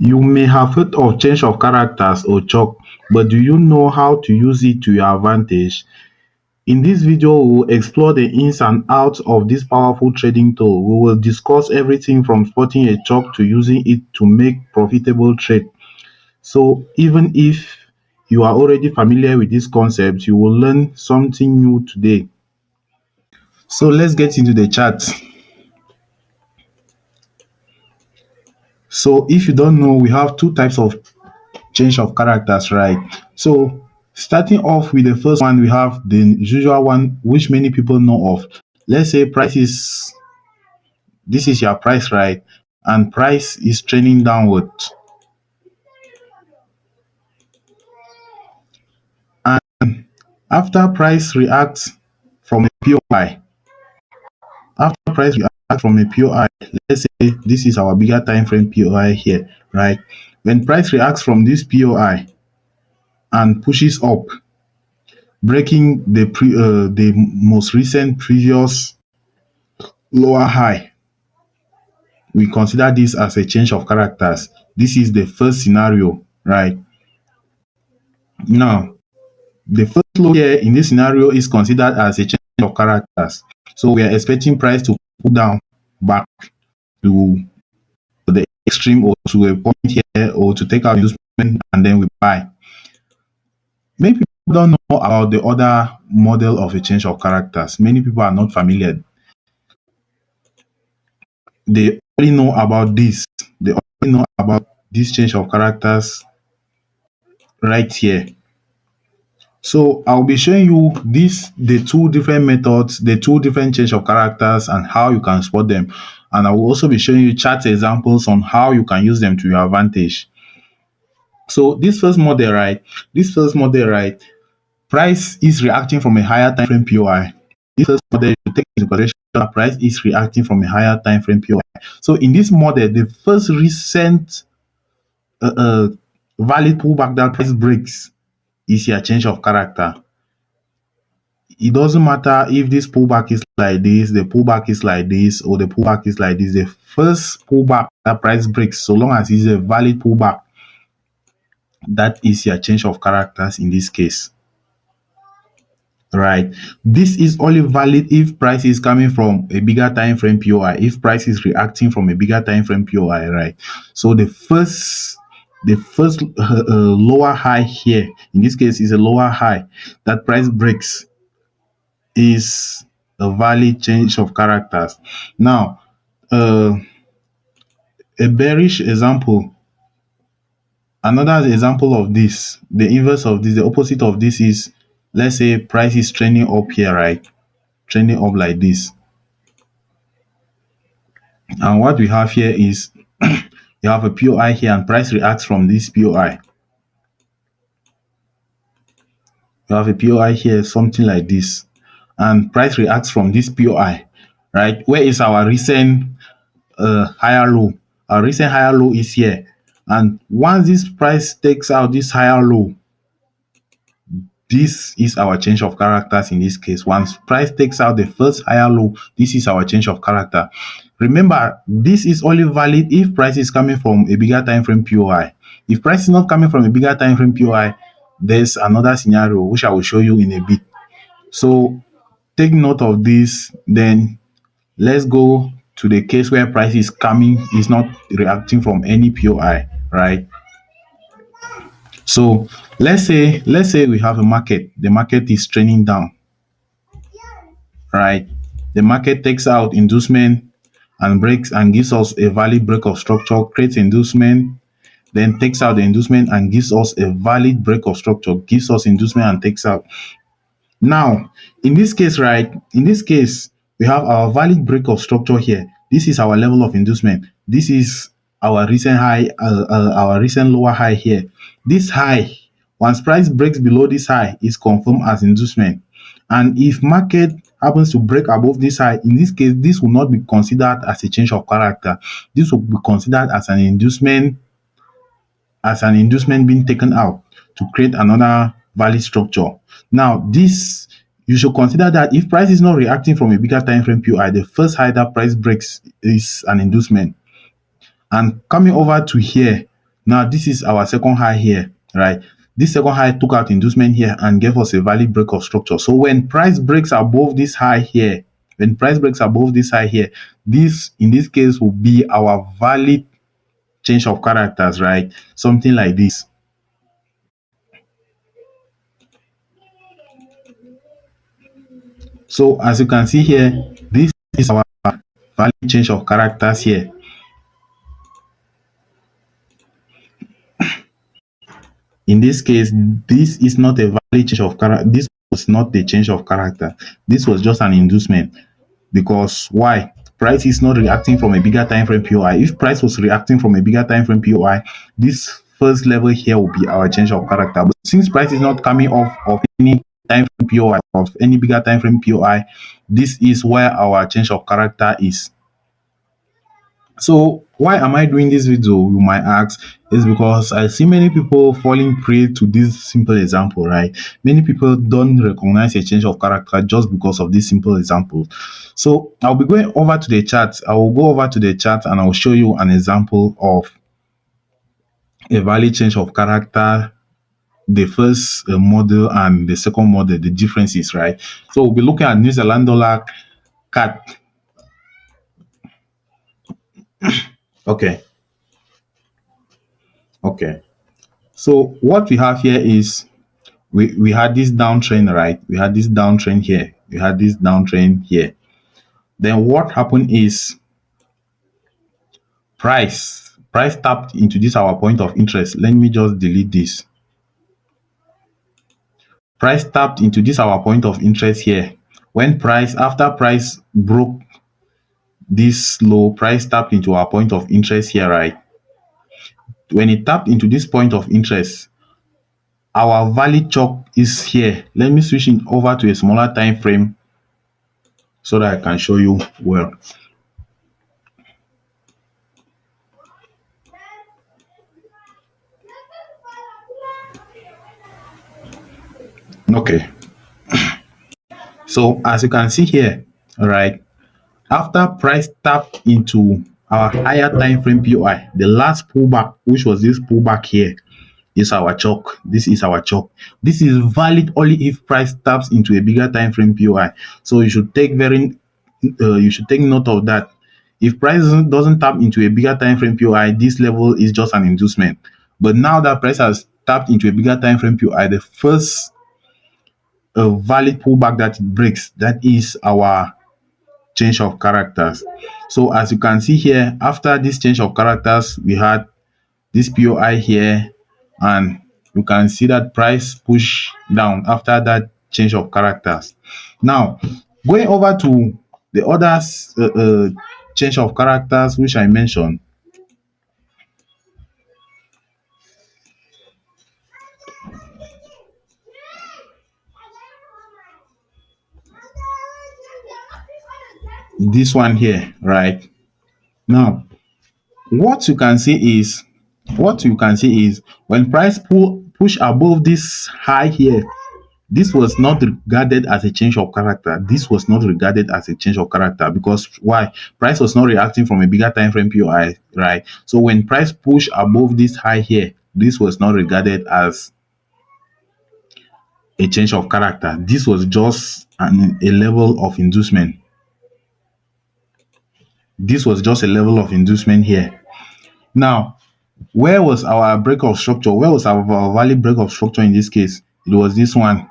You may have heard of change of characters or Choch, but do you know how to use it to your advantage? In this video, we will explore the ins and outs of this powerful trading tool. We will discuss everything from spotting a Choch to using it to make profitable trade. So even if you are already familiar with this concept, you will learn something new today. So let's get into the chart. So if you don't know, we have two types of change of characters, right? So starting off with the first one, we have the usual one which many people know of. Let's say price is this is your price, right? And price is trending downward. And after price reacts from a POI, after price reacts from a POI, let's say this is our bigger time frame POI here, right? When price reacts from this POI and pushes up, breaking the most recent previous lower high, we consider this as a change of characters. This is the first scenario, right? Now, the first low here in this scenario is considered as a change of characters. So we are expecting price to pull down back to the extreme or to a point here or to take out usement and then we buy. Many people don't know about the other model of a change of characters. Many people are not familiar. They only know about this. They only know about this change of characters right here. So I'll be showing you the two different methods, the two different change of characters and how you can spot them. And I will also be showing you chart examples on how you can use them to your advantage. So this first model, right, price is reacting from a higher time frame POI. This first model, you take into consideration that price is reacting from a higher time frame POI. So in this model, the first recent uh, uh, valid pullback that price breaks is your change of character. It doesn't matter if this pullback is like this, the pullback is like this, or the pullback is like this. The first pullback that price breaks, so long as it's a valid pullback, that is your change of characters in this case. Right. This is only valid if price is coming from a bigger time frame POI, if price is reacting from a bigger time frame POI, right? So the first lower high here, in this case, is a lower high that price breaks is a valid change of characters. Now, uh, a bearish example, another example of this, the inverse of this, the opposite of this is, let's say price is trending up here, right? Trending up like this. And what we have here is you have a POI here and price reacts from this POI. You have a POI here, something like this. And price reacts from this POI, right? Where is our recent higher low? Our recent higher low is here. And once this price takes out this higher low, this is our change of characters in this case. Once price takes out the first higher low, this is our change of character. Remember, this is only valid if price is coming from a bigger time frame POI. If price is not coming from a bigger time frame POI, there's another scenario which I will show you in a bit. So take note of this. Then let's go to the case where price is not reacting from any POI, right? So let's say we have a market. The market is trending down, right? The market takes out inducement and breaks and gives us a valid break of structure, creates inducement, then takes out the inducement and gives us a valid break of structure, gives us inducement and takes out. Now, in this case, right, in this case, we have our valid break of structure here. This is our level of inducement. This is our recent high, our recent lower high here. This high, once price breaks below this high, is confirmed as inducement. And if market happens to break above this high, in this case, this will not be considered as a change of character. This will be considered as an inducement being taken out to create another valid structure. Now, this you should consider that if price is not reacting from a bigger time frame POI, the first high that price breaks is an inducement. And coming over to here, Now this is our second high here, right? This second high took out inducement here and gave us a valid break of structure. So when price breaks above this high here, when price breaks above this high here, this in this case will be our valid change of characters, right? Something like this. So as you can see here, this is our valid change of characters here. In this case, this is not a valid change of character. This was not the change of character. This was just an inducement. Because why? Price is not reacting from a bigger time frame POI. If price was reacting from a bigger time frame POI, this first level here will be our change of character. But since price is not coming off of any time frame POI, of any bigger time frame POI, this is where our change of character is. So why am I doing this video, you might ask? Is because I see many people falling prey to this simple example, right? Many people don't recognize a change of character just because of this simple example. So I'll be going over to the chart. I will go over to the chart and I'll show you an example of a valid change of character, the first model and the second model, the differences, right? So we'll be looking at New Zealand dollar CAD. Okay, okay. So what we have here is we had this downtrend, right? We had this downtrend here. We had this downtrend here. Then what happened is price tapped into this our point of interest. Let me just delete this. Price tapped into this our point of interest here. When price after price broke this low, price tapped into our point of interest here, right? When it tapped into this point of interest, our valid Choch is here. Let me switch it over to a smaller time frame so that I can show you well. Okay, so as you can see here, all right, after price tapped into our higher time frame POI, the last pullback, which was this pullback here, is our Choch. This is our Choch. This is valid only if price taps into a bigger time frame POI. So you should take you should take note of that. If price doesn't tap into a bigger time frame POI, this level is just an inducement. But now that price has tapped into a bigger time frame POI, the first valid pullback that it breaks, that is our change of characters. So as you can see here, after this change of characters, we had this POI here, and you can see that price push down after that change of characters. Now, going over to the other change of characters which I mentioned, this one here, right? Now, what you can see is when price push above this high here, this was not regarded as a change of character. This was not regarded as a change of character because why? Price was not reacting from a bigger time frame POI, right? So when price push above this high here, this was not regarded as a change of character. This was just a level of inducement. This was just a level of inducement here. Now, where was our break of structure? Where was our valid break of structure in this case? It was this one,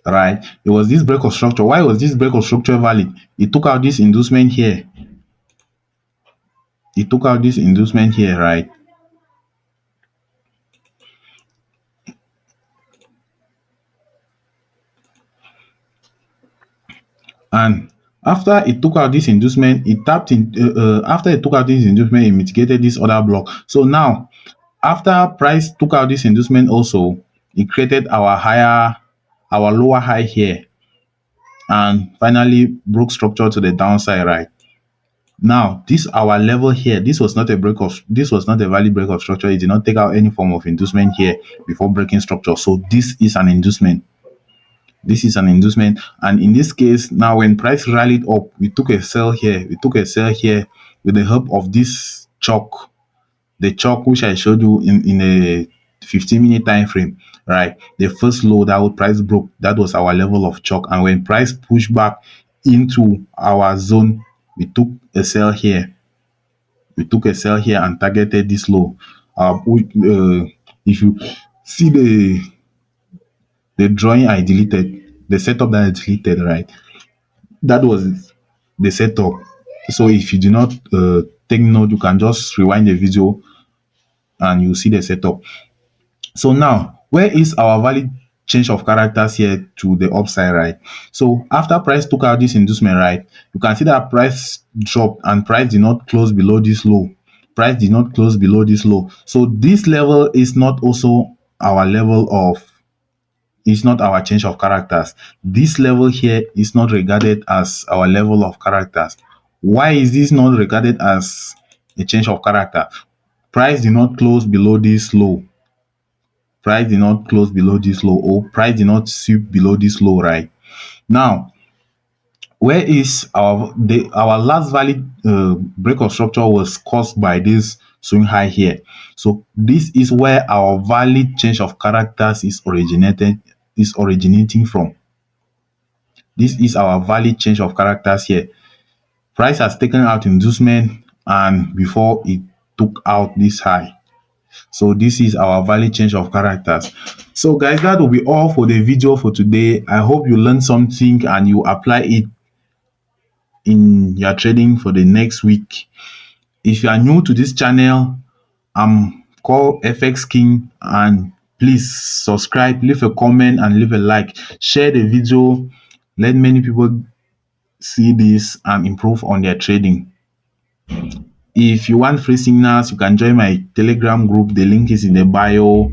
right? It was this break of structure. Why was this break of structure valid? It took out this inducement here. It took out this inducement here, right? And after it took out this inducement, it tapped in. After it took out this inducement, it mitigated this other block. So now, after price took out this inducement, also it created our lower high here, and finally broke structure to the downside, right? Now, this our level here, this was not a this was not a valid break of structure. It did not take out any form of inducement here before breaking structure. So this is an inducement. This is an inducement. And in this case, now when price rallied up, we took a sell here. We took a sell here with the help of this chalk, the chalk which I showed you in a 15-minute time frame, right? The first low that our price broke, that was our level of chalk. And when price pushed back into our zone, we took a sell here. We took a sell here and targeted this low. If you see the drawing I deleted, the setup that I deleted, right? That was the setup. So if you do not take note, you can just rewind the video and you see the setup. So now, where is our valid change of characters here to the upside, right? So after price took out this inducement, right, you can see that price dropped and price did not close below this low. Price did not close below this low. So this level is not also our level of, is not our change of characters. This level here is not regarded as our level of characters. Why is this not regarded as a change of character? Price did not close below this low. Price did not close below this low, or price did not sweep below this low, right? Now, where is our last valid break of structure was caused by this swing high here. So this is where our valid change of characters is originating from. This is our valid change of characters here. Price has taken out inducement and before it took out this high. So this is our valid change of characters. So guys, that will be all for the video for today. I hope you learned something and you apply it in your trading for the next week. If you are new to this channel, I'm called FX King, and please subscribe, leave a comment and leave a like. Share the video. Let many people see this and improve on their trading. If you want free signals, you can join my Telegram group. The link is in the bio.